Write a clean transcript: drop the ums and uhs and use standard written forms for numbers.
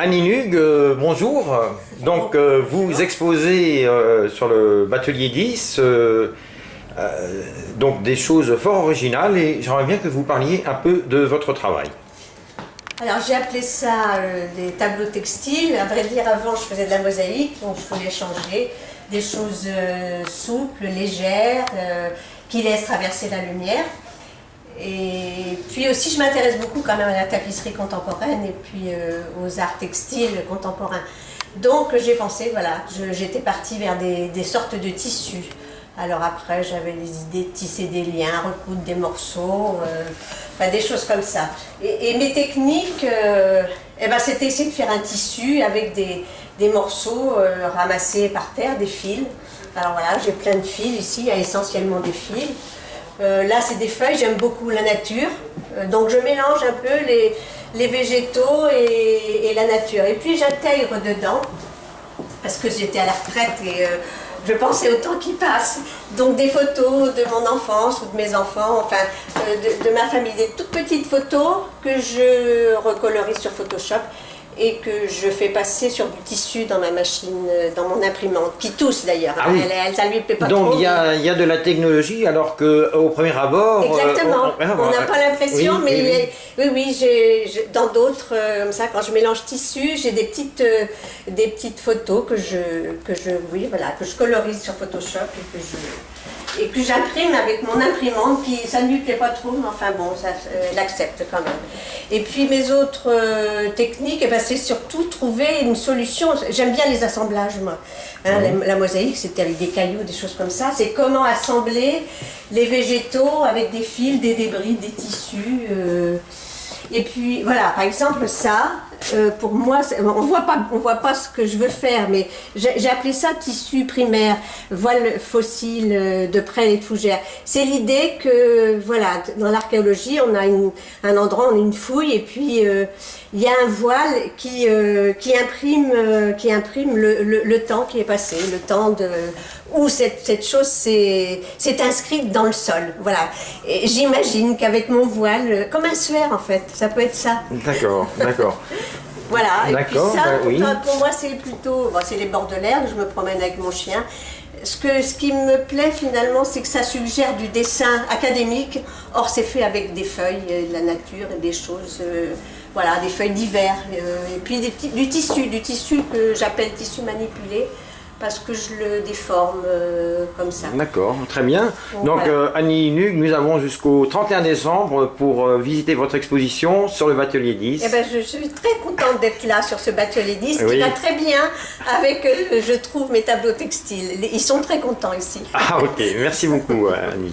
Annie Nug, bonjour. Donc vous exposez sur le Batelier 10 donc des choses fort originales et j'aimerais bien que vous parliez un peu de votre travail. Alors j'ai appelé ça des tableaux textiles. À vrai dire, avant je faisais de la mosaïque, donc je voulais changer des choses souples, légères, qui laissent traverser la lumière. Et puis aussi je m'intéresse beaucoup quand même à la tapisserie contemporaine et puis aux arts textiles contemporains. Donc j'ai pensé, voilà, j'étais partie vers des sortes de tissus. Alors après j'avais des idées de tisser des liens, recoudre des morceaux, enfin, des choses comme ça. Et mes techniques, c'était essayer de faire un tissu avec des morceaux ramassés par terre, des fils. Alors voilà, j'ai plein de fils ici, il y a essentiellement des fils. Là c'est des feuilles, j'aime beaucoup la nature, donc je mélange un peu les végétaux et la nature. Et puis j'intègre dedans, parce que j'étais à la retraite et je pensais au temps qui passe, donc des photos de mon enfance ou de mes enfants, enfin de ma famille, des toutes petites photos que je recolorise sur Photoshop et que je fais passer sur du tissu dans ma machine, dans mon imprimante, qui tousse d'ailleurs. Ah oui. Ça lui plaît pas Donc trop. il y a de la technologie alors qu'au premier abord... Exactement, on n'a pas l'impression, oui, mais oui, dans d'autres, comme ça, quand je mélange tissu, j'ai des petites photos que je colorise sur Photoshop et que j'imprime avec mon imprimante, qui ça ne lui plaît pas trop, mais enfin bon, elle accepte quand même. Et puis mes autres techniques, c'est surtout trouver une solution. J'aime bien les assemblages, moi. La mosaïque, c'était avec des cailloux, des choses comme ça. C'est comment assembler les végétaux avec des fils, des débris, des tissus. Et puis voilà, par exemple ça, pour moi, on voit pas ce que je veux faire, mais j'ai appelé ça tissu primaire, voile fossile de prêle et de fougère. C'est l'idée que, voilà, dans l'archéologie, on a un endroit, on a une fouille, et puis il y a un voile qui imprime le temps qui est passé, le temps où cette chose s'est inscrite dans le sol. Voilà. J'imagine qu'avec mon voile, comme un suaire en fait, ça peut être ça. D'accord, d'accord. Voilà, et puis ça, oui. pour moi c'est plutôt, c'est les bords de l'herbe, je me promène avec mon chien. Ce qui me plaît finalement, c'est que ça suggère du dessin académique, or c'est fait avec des feuilles, de la nature et des choses, voilà, des feuilles d'hiver, et puis du tissu que j'appelle tissu manipulé, parce que je le déforme comme ça. D'accord, très bien. Donc voilà. Annie Nug, nous avons jusqu'au 31 décembre pour visiter votre exposition sur le Batelier 10. Je suis très contente d'être là sur ce Batelier 10 Oui. qui va très bien avec, je trouve, mes tableaux textiles. Ils sont très contents ici. Ah ok, merci beaucoup Annie.